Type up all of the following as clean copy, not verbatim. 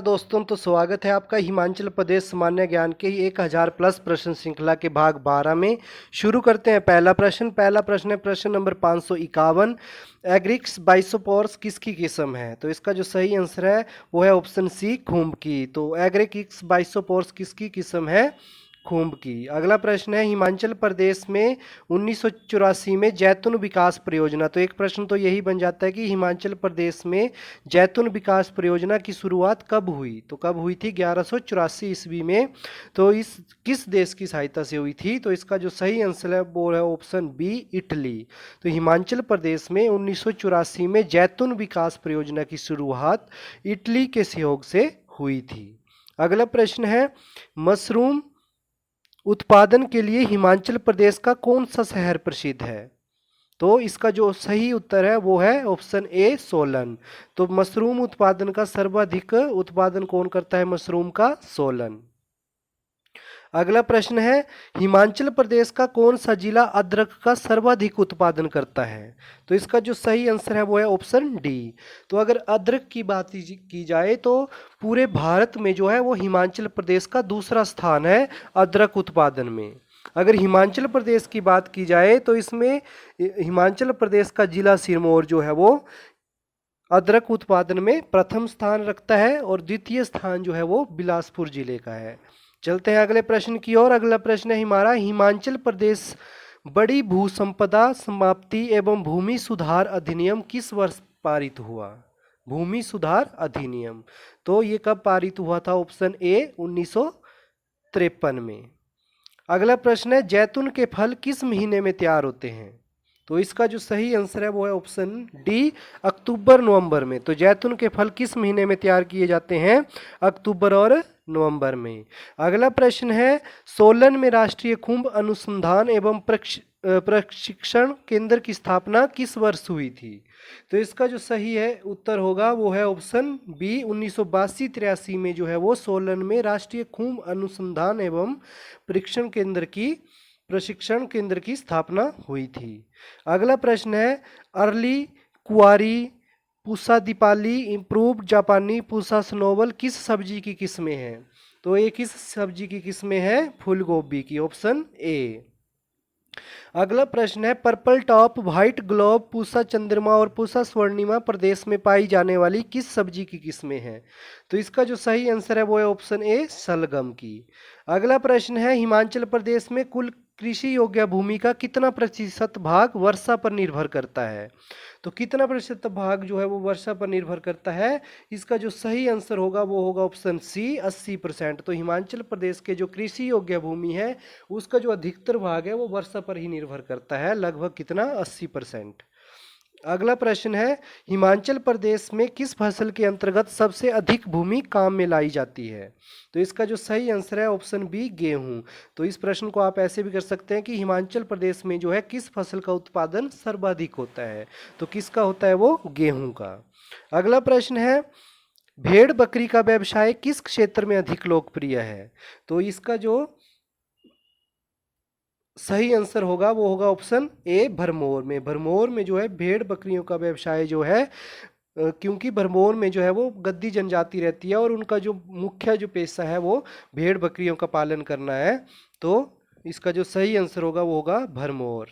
दोस्तों, तो स्वागत है आपका हिमाचल प्रदेश सामान्य ज्ञान के 1000 प्लस प्रश्न श्रृंखला के भाग 12 में। शुरू करते हैं। पहला प्रश्न है प्रश्न नंबर 551। एग्रिक्स बाइसोपोर्स किसकी किस्म है? तो इसका जो सही आंसर है वो है ऑप्शन सी, खूंब की। तो एग्रिक्स बाइसोपोर्स किसकी किस्म है? खूंब की। अगला प्रश्न है हिमाचल प्रदेश में 1984 में जैतून विकास परियोजना। तो एक प्रश्न तो यही बन जाता है कि हिमाचल प्रदेश में जैतून विकास परियोजना की शुरुआत कब हुई? तो कब हुई थी? 1184 ईस्वी में। तो इस किस देश की सहायता से हुई थी? तो इसका जो सही आंसर है वो है ऑप्शन बी, इटली। तो हिमाचल प्रदेश में 1984 में जैतून विकास परियोजना की शुरुआत इटली के सहयोग से हुई थी। अगला प्रश्न है मशरूम उत्पादन के लिए हिमाचल प्रदेश का कौन सा शहर प्रसिद्ध है? तो इसका जो सही उत्तर है वो है ऑप्शन ए, सोलन। तो मशरूम उत्पादन का सर्वाधिक उत्पादन कौन करता है? मशरूम का सोलन। अगला प्रश्न है हिमाचल प्रदेश का कौन सा जिला अदरक का सर्वाधिक उत्पादन करता है? तो इसका जो सही आंसर है वो है ऑप्शन डी। तो अगर अदरक की बात की जाए तो पूरे भारत में जो है वो हिमाचल प्रदेश का दूसरा स्थान है अदरक उत्पादन में। अगर हिमाचल प्रदेश की बात की जाए तो इसमें हिमाचल प्रदेश का जिला सिरमौर जो है वो अदरक उत्पादन में प्रथम स्थान रखता है और द्वितीय स्थान जो है वो बिलासपुर जिले का है। चलते हैं अगले प्रश्न की ओर। अगला प्रश्न है हमारा हिमाचल प्रदेश बड़ी भू संपदा समाप्ति एवं भूमि सुधार अधिनियम किस वर्ष पारित हुआ? भूमि सुधार अधिनियम तो ये कब पारित हुआ था? ऑप्शन ए, 1953 में। अगला प्रश्न है जैतून के फल किस महीने में तैयार होते हैं? तो इसका जो सही आंसर है वो है ऑप्शन डी, अक्टूबर नवंबर में। तो जैतून के फल किस महीने में तैयार किए जाते हैं? अक्टूबर और नवंबर में। अगला प्रश्न है सोलन में राष्ट्रीय खुम्ब अनुसंधान एवं प्रशिक्षण केंद्र की स्थापना किस वर्ष हुई थी? तो इसका जो सही है उत्तर होगा वो है ऑप्शन बी, 1982-83 में जो है वो सोलन में राष्ट्रीय खुम्ब अनुसंधान एवं प्रशिक्षण केंद्र की स्थापना हुई थी। अगला प्रश्न है अर्ली कुआरी पूसा दीपाली इम्प्रूव्ड जापानी पूसा स्नोबल किस सब्जी की किस्में हैं? तो ये किस सब्जी की किस्में हैं? फूल गोभी की, ऑप्शन ए। अगला प्रश्न है purple top white globe Pusa चंद्रमा और पूसा स्वर्णिमा प्रदेश में पाई जाने वाली किस सब्जी की किस्में हैं? तो इसका जो सही आंसर है वो है ऑप्शन ए, शलगम की। अगला प्रश्न है हिमाचल प्रदेश में कुल कृषि योग्य भूमि का कितना प्रतिशत भाग वर्षा पर निर्भर करता है? तो कितना प्रतिशत भाग जो है वो वर्षा पर निर्भर करता है? इसका जो सही आंसर होगा वो होगा ऑप्शन सी, 80%। तो हिमाचल प्रदेश के जो कृषि योग्य भूमि है उसका जो अधिकतर भाग है वो वर्षा पर ही निर्भर करता है, लगभग कितना? 80%। अगला प्रश्न है हिमाचल प्रदेश में किस फसल के अंतर्गत सबसे अधिक भूमि काम में लाई जाती है? तो इसका जो सही आंसर है ऑप्शन बी, गेहूं। तो इस प्रश्न को आप ऐसे भी कर सकते हैं कि हिमाचल प्रदेश में जो है किस फसल का उत्पादन सर्वाधिक होता है? तो किसका होता है वो? गेहूं का। अगला प्रश्न है भेड़ बकरी का व्यवसाय किस क्षेत्र में अधिक लोकप्रिय है? तो इसका जो सही आंसर होगा वो होगा ऑप्शन ए, भरमौर में। भरमौर में जो है भेड़ बकरियों का व्यवसाय जो है क्योंकि भरमौर में जो है वो गद्दी जनजाति रहती है और उनका जो मुख्य जो पेशा है वो भेड़ बकरियों का पालन करना है। तो इसका जो सही आंसर होगा वो होगा भरमौर।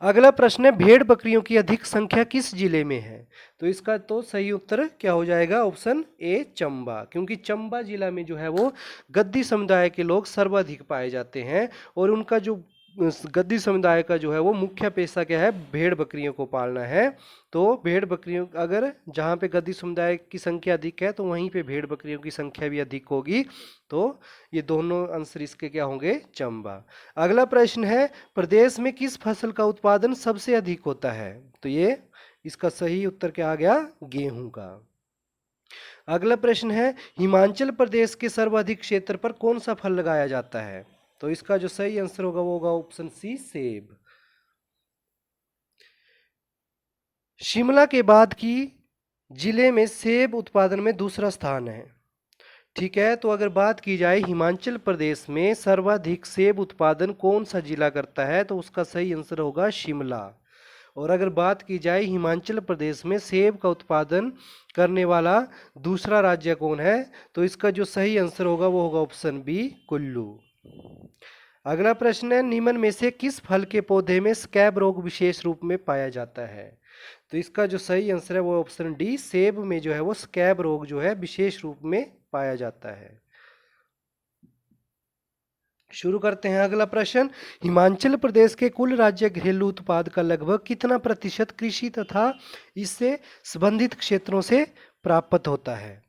अगला प्रश्न है भेड़ बकरियों की अधिक संख्या किस जिले में है? तो इसका तो सही उत्तर क्या हो जाएगा? Option A, Chamba. क्योंकि चंबा जिला में जो है वो गद्दी समुदाय के लोग सर्वाधिक पाए जाते हैं और उनका जो गद्दी समुदाय का जो है वो मुख्य पेशा क्या है? भेड़ बकरियों को पालना है। तो भेड़ बकरियों अगर जहाँ पे गद्दी समुदाय की संख्या अधिक है तो वहीं पे भेड़ बकरियों की संख्या भी अधिक होगी। तो ये दोनों आंसर इसके क्या होंगे? चंबा। अगला प्रश्न है प्रदेश में किस फसल का उत्पादन सबसे अधिक होता है? तो ये इसका सही उत्तर क्या आ गया? गेहूं का। अगला प्रश्न है हिमाचल प्रदेश के सर्वाधिक क्षेत्र पर कौन सा फल लगाया जाता है? तो इसका जो सही आंसर होगा वो होगा ऑप्शन सी, सेब। शिमला के बाद की जिले में सेब उत्पादन में दूसरा स्थान है। ठीक है, तो अगर बात की जाए हिमाचल प्रदेश में सर्वाधिक सेब उत्पादन कौन सा जिला करता है तो उसका सही आंसर होगा शिमला। और अगर बात की जाए हिमाचल प्रदेश में सेब का उत्पादन करने वाला दूसरा राज्य कौन है, तो इसका जो सही आंसर होगा वो होगा ऑप्शन बी, कुल्लू। अगला प्रश्न है, निम्न में से किस फल के पौधे में स्कैब रोग विशेष रूप में पाया जाता है, तो इसका जो सही आंसर है वो ऑप्शन डी, सेब में जो है वो स्कैब रोग जो है विशेष रूप में पाया जाता है। शुरू करते हैं अगला प्रश्न, हिमाचल प्रदेश के कुल राज्य घरेलू उत्पाद का लगभग कितना प्रतिशत कृषि तथा इससे संबंधित क्षेत्रों से प्राप्त होता है,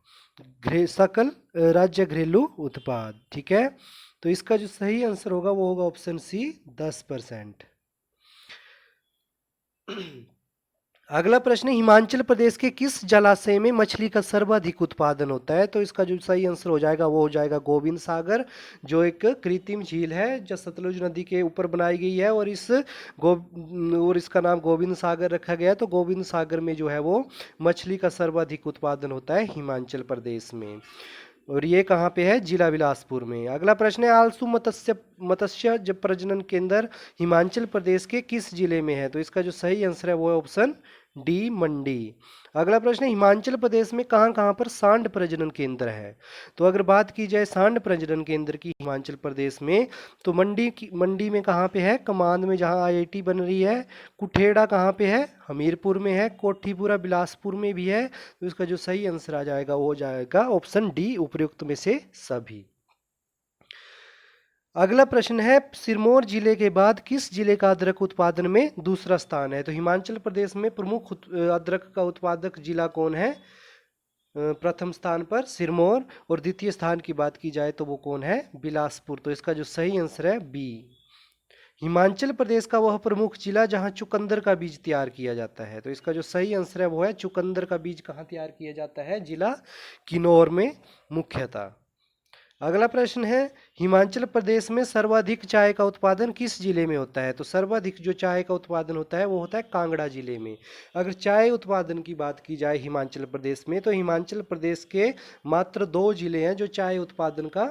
सकल राज्य घरेलू उत्पाद। ठीक है, तो इसका जो सही आंसर होगा वो होगा ऑप्शन सी, 10%। अगला प्रश्न, हिमाचल प्रदेश के किस जलाशय में मछली का सर्वाधिक उत्पादन होता है, तो इसका जो सही आंसर हो जाएगा वो हो जाएगा गोविंद सागर, जो एक कृत्रिम झील है जो सतलुज नदी के ऊपर बनाई गई है, और इसका नाम गोविंद सागर रखा गया है। तो गोविंद सागर में जो है वो मछली का सर्वाधिक उत्पादन होता है हिमाचल प्रदेश में, और ये कहाँ पे है, जिला बिलासपुर में। अगला प्रश्न है, आलसू मत्स्य जब प्रजनन केंद्र हिमाचल प्रदेश के किस जिले में है, तो इसका जो सही आंसर है वो है ऑप्शन डी, मंडी। अगला प्रश्न है, हिमाचल प्रदेश में कहाँ कहाँ पर सांड प्रजनन केंद्र है, तो अगर बात की जाए सांड प्रजनन केंद्र की हिमाचल प्रदेश में, तो मंडी में कहाँ पे है, कमांद में जहाँ आईआईटी बन रही है, कुठेड़ा कहाँ पे है, हमीरपुर में है, कोठीपुरा बिलासपुर में भी है। तो इसका जो सही आंसर आ जाएगा वो हो जाएगा ऑप्शन डी, उपर्युक्त में से सभी। अगला प्रश्न है, सिरमौर जिले के बाद किस जिले का अदरक उत्पादन में दूसरा स्थान है, तो हिमाचल प्रदेश में प्रमुख अदरक का उत्पादक जिला कौन है, प्रथम स्थान पर सिरमौर, और द्वितीय स्थान की बात की जाए तो वो कौन है, बिलासपुर। तो इसका जो सही आंसर है बी, हिमाचल प्रदेश का वह प्रमुख जिला जहां चुकंदर का बीज तैयार किया जाता है, तो इसका जो सही आंसर है वो है चुकंदर का बीज कहाँ तैयार किया जाता है, जिला किन्नौर में मुख्यतः। अगला प्रश्न है, हिमाचल प्रदेश में सर्वाधिक चाय का उत्पादन किस जिले में होता है, तो सर्वाधिक जो चाय का उत्पादन होता है वो होता है कांगड़ा जिले में। अगर चाय उत्पादन की बात की जाए हिमाचल प्रदेश में, तो हिमाचल प्रदेश के मात्र 2 जिले हैं जो चाय उत्पादन का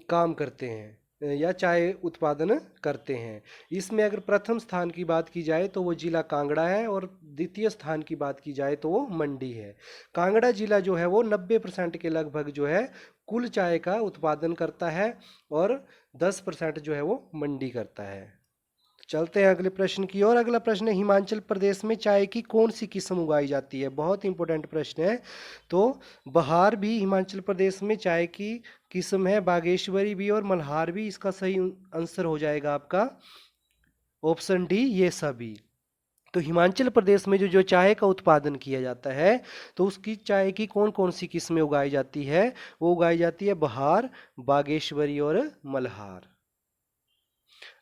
काम करते हैं या चाय उत्पादन करते हैं। इसमें अगर प्रथम स्थान की बात की जाए तो वो जिला कांगड़ा है, और द्वितीय स्थान की बात की जाए तो वो मंडी है। कांगड़ा जिला जो है वो 90% के लगभग जो है कुल चाय का उत्पादन करता है, और 10% जो है वो मंडी करता है। चलते हैं अगले प्रश्न की ओर। अगला प्रश्न है, हिमाचल प्रदेश में चाय की कौन सी किस्म उगाई जाती है, बहुत इंपॉर्टेंट प्रश्न है। तो बहार भी हिमाचल प्रदेश में चाय की किस्म है, बागेश्वरी भी और मल्हार भी। इसका सही आंसर हो जाएगा आपका ऑप्शन डी, ये सभी। तो हिमाचल प्रदेश में जो चाय का उत्पादन किया जाता है, तो उसकी चाय की कौन कौन सी किस्में उगाई जाती है, वो उगाई जाती है बहार, बागेश्वरी और मल्हार।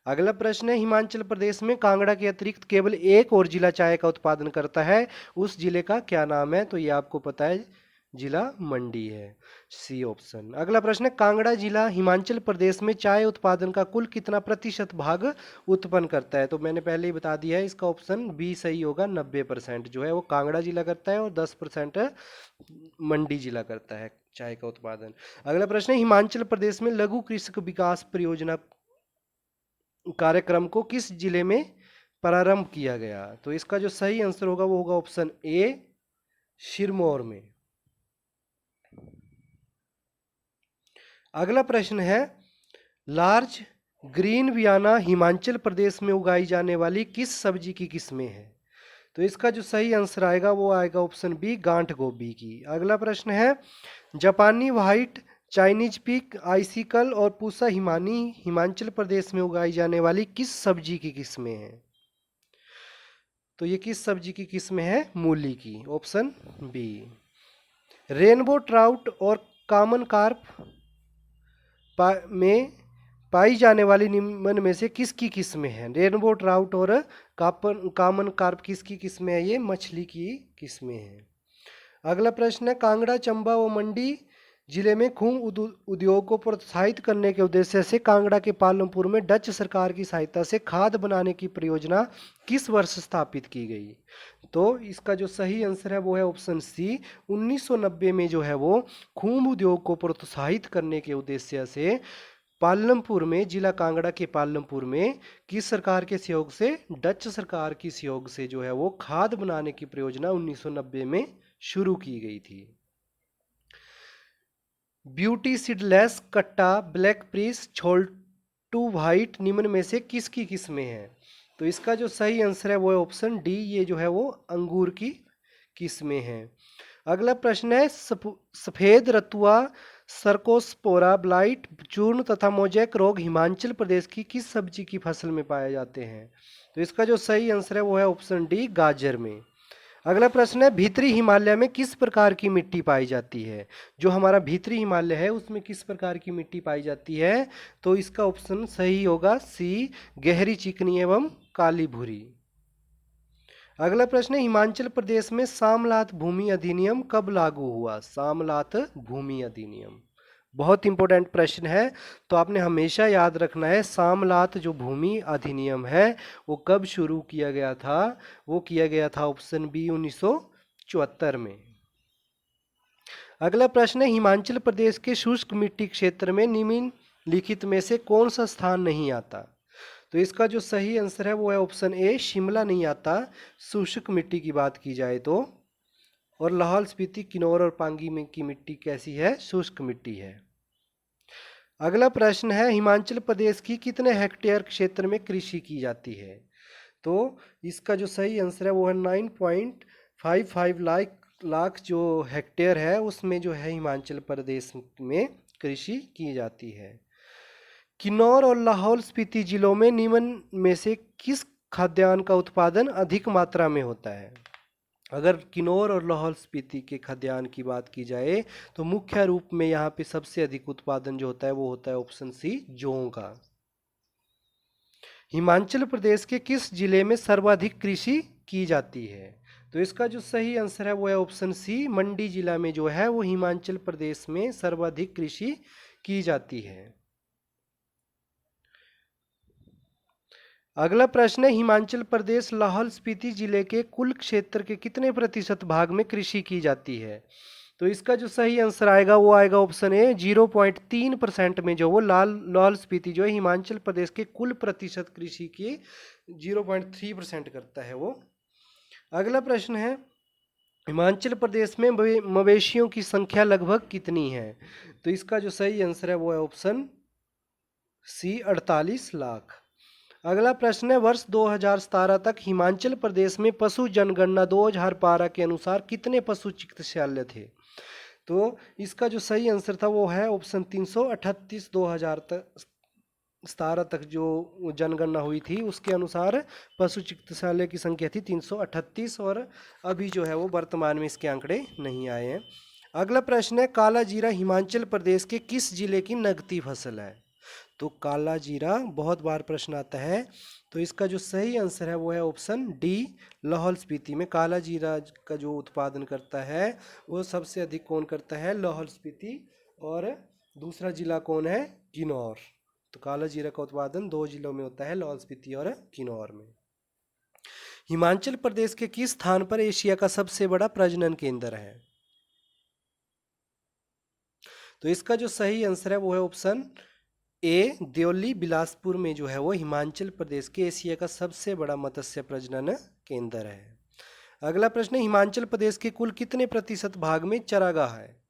अगला प्रश्न है, हिमाचल प्रदेश में कांगड़ा के अतिरिक्त केवल एक और जिला चाय का उत्पादन करता है, उस जिले का क्या नाम है, तो ये आपको पता है, जिला मंडी है, सी ऑप्शन। अगला प्रश्न है, कांगड़ा जिला हिमाचल प्रदेश में चाय उत्पादन का कुल कितना प्रतिशत भाग उत्पन्न करता है, तो मैंने पहले ही बता दिया है, इसका ऑप्शन बी सही होगा, 90% जो है वो कांगड़ा जिला करता है, और 10% मंडी जिला करता है चाय का उत्पादन। अगला प्रश्न है, हिमाचल प्रदेश में लघु कृषक विकास परियोजना कार्यक्रम को किस जिले में प्रारंभ किया गया, तो इसका जो सही आंसर होगा वो होगा ऑप्शन ए, सिरमौर में। अगला प्रश्न है, large green Vienna Himachal Pradesh में उगाई जाने वाली किस सब्जी की किस्में हैं, तो इसका जो सही आंसर आएगा वो आएगा ऑप्शन बी, गांठ गोभी की। अगला प्रश्न है, जापानी व्हाइट, चाइनीज पिक, आइसिकल और पूसा हिमानी हिमाचल प्रदेश में उगाई जाने वाली किस सब्जी की किस्में हैं, तो ये किस सब्जी की किस्में हैं, मूली की, ऑप्शन बी। रेनबो ट्राउट और कॉमन कार्प में पाई जाने वाली निम्न में से किसकी किस्में हैं, रेनबो ट्राउट और कॉमन कार्प किसकी किस्में हैं, ये मछली की किस्में हैं। अगला प्रश्न है, कांगड़ा, चंबा व मंडी जिले में खूंग उद्योग को प्रोत्साहित करने के उद्देश्य से कांगड़ा के पालमपुर में डच सरकार की सहायता से खाद बनाने की परियोजना किस वर्ष स्थापित की गई, तो इसका जो सही आंसर है वो है ऑप्शन सी, 1990 में जो है वो खूंग उद्योग को प्रोत्साहित करने के उद्देश्य से पालमपुर में, जिला कांगड़ा के पालमपुर में किस सरकार के सहयोग से, डच सरकार की सहयोग से जो है वो खाद बनाने की परियोजना 1990 में शुरू की गई थी। ब्यूटी सीडलेस, कट्टा, ब्लैक प्रीस, छोल्टू व्हाइट निम्न में से किसकी किस्में हैं? तो इसका जो सही आंसर है वो है ऑप्शन डी, ये जो है वो अंगूर की किस्में हैं। अगला प्रश्न है सफेद रतुआ, सर्कोस्पोरा ब्लाइट, चूर्ण तथा मोजैक रोग हिमाचल प्रदेश की किस सब्जी की फसल में पाए जाते हैं? तो इसका जो सही आंसर है वो है ऑप्शन डी, गाजर में। अगला प्रश्न है भीतरी हिमालय में किस प्रकार की मिट्टी पाई जाती है? जो हमारा भीतरी हिमालय है उसमें किस प्रकार की मिट्टी पाई जाती है? तो इसका ऑप्शन सही होगा सी, गहरी चिकनी एवं काली भूरी। अगला प्रश्न है हिमाचल प्रदेश में सामलात भूमि अधिनियम कब लागू हुआ? सामलात भूमि अधिनियम बहुत इंपॉर्टेंट प्रश्न है, तो आपने हमेशा याद रखना है सामलात जो भूमि अधिनियम है वो कब शुरू किया गया था? वो किया गया था ऑप्शन बी 1974 में। अगला प्रश्न है हिमाचल प्रदेश के शुष्क मिट्टी क्षेत्र में निम्नलिखित में से कौन सा स्थान नहीं आता? तो इसका जो सही आंसर है वो है ऑप्शन ए, शिमला नहीं आता शुष्क मिट्टी की बात की जाए तो। और लाहौल स्पीति, किन्नौर और पांगी में की मिट्टी कैसी है? शुष्क मिट्टी है। अगला प्रश्न है हिमाचल प्रदेश की कितने हेक्टेयर क्षेत्र में कृषि की जाती है? तो इसका जो सही आंसर है वो है 9.55 लाख जो हेक्टेयर है उसमें जो है हिमाचल प्रदेश में कृषि की जाती है। किन्नौर और लाहौल स्पीति जिलों में निम्न में से किस खाद्यान्न का उत्पादन अधिक मात्रा में होता है? अगर किन्नौर और लाहौल स्पीति के खाद्यान्न की बात की जाए तो मुख्य रूप में यहाँ पे सबसे अधिक उत्पादन जो होता है वो होता है ऑप्शन सी, जौ का। हिमाचल प्रदेश के किस जिले में सर्वाधिक कृषि की जाती है? तो इसका जो सही आंसर है वो है ऑप्शन सी, मंडी जिला में जो है वो हिमाचल प्रदेश में सर्वाधिक कृषि की जाती है। अगला प्रश्न है हिमाचल प्रदेश लाहौल स्पीति जिले के कुल क्षेत्र के कितने प्रतिशत भाग में कृषि की जाती है? तो इसका जो सही आंसर आएगा वो आएगा ऑप्शन ए, 0.3% में जो वो लाहौल स्पीति जो है हिमाचल प्रदेश के कुल प्रतिशत कृषि की 0.3% करता है वो। अगला प्रश्न है हिमाचल प्रदेश में मवेशियों की संख्या लगभग कितनी है? तो इसका जो सही आंसर है वो है ऑप्शन सी, 48 लाख। अगला प्रश्न है वर्ष 2017 तक हिमाचल प्रदेश में पशु जनगणना 2012 के अनुसार कितने पशु चिकित्सालय थे? तो इसका जो सही आंसर था वो है ऑप्शन 338। 2017 तक जो जनगणना हुई थी उसके अनुसार पशु चिकित्सालय की संख्या थी 338 और अभी जो है वो वर्तमान में इसके आंकड़े नहीं आए हैं। अगला प्रश्न है काला जीरा हिमाचल प्रदेश के किस जिले की नगदी फसल है? तो काला जीरा बहुत बार प्रश्न आता है, तो इसका जो सही आंसर है वो है ऑप्शन डी, लाहौल स्पीति में काला जीरा का जो उत्पादन करता है वो सबसे अधिक कौन करता है? लाहौल स्पीति। और दूसरा जिला कौन है? किन्नौर। तो काला जीरा का उत्पादन 2 जिलों में होता है, लाहौल स्पीति और किन्नौर में। हिमाचल प्रदेश के किस स्थान पर एशिया का सबसे बड़ा प्रजनन केंद्र है? तो इसका जो सही आंसर है वो है ऑप्शन ए, देवली बिलासपुर में जो है वो हिमाचल प्रदेश के एशिया का सबसे बड़ा मत्स्य प्रजनन केंद्र है। अगला प्रश्न है हिमाचल प्रदेश के कुल कितने प्रतिशत भाग में चरागाह है?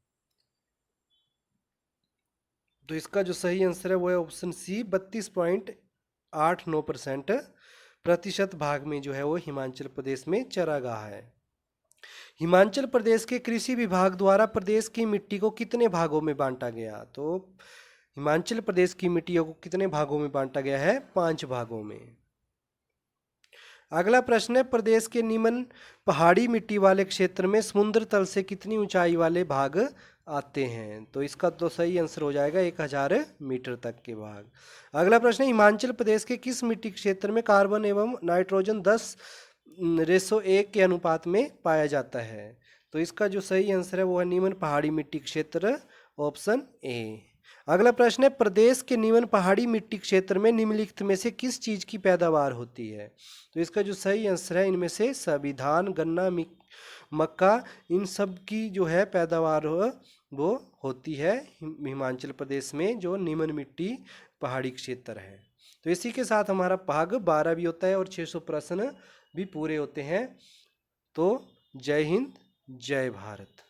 तो इसका जो सही आंसर है वो है ऑप्शन सी, 32.89% प्रतिशत भाग में जो है वो हिमाचल प्रदेश में चरागाह है। हिमाचल प्रदेश के कृषि विभाग द्वारा प्रदेश की मिट्टी को कितने भागों में बांटा गया? तो हिमाचल प्रदेश की मिट्टियों को कितने भागों में बांटा गया है? 5 भागों में। अगला प्रश्न है प्रदेश के निम्न पहाड़ी मिट्टी वाले क्षेत्र में समुद्र तल से कितनी ऊंचाई वाले भाग आते हैं? तो इसका तो सही आंसर हो जाएगा 1000 मीटर तक के भाग। अगला प्रश्न है हिमाचल प्रदेश के किस मिट्टी क्षेत्र में कार्बन एवं नाइट्रोजन 10:1 के अनुपात में पाया जाता है? तो इसका जो सही आंसर है वो है निम्न पहाड़ी मिट्टी क्षेत्र, ऑप्शन ए। अगला प्रश्न है प्रदेश के निम्न पहाड़ी मिट्टी क्षेत्र में निम्नलिखित में से किस चीज की पैदावार होती है? तो इसका जो सही आंसर है इनमें से सभी धान, गन्ना, मक्का इन सब की जो है पैदावार वो होती है हिमाचल प्रदेश में, जो निम्न मिट्टी पहाड़ी क्षेत्र है। तो इसी के साथ हमारा भाग 12 भी होता है और 600 प्रश्न भी पूरे होते हैं। तो जय हिंद, जय भारत।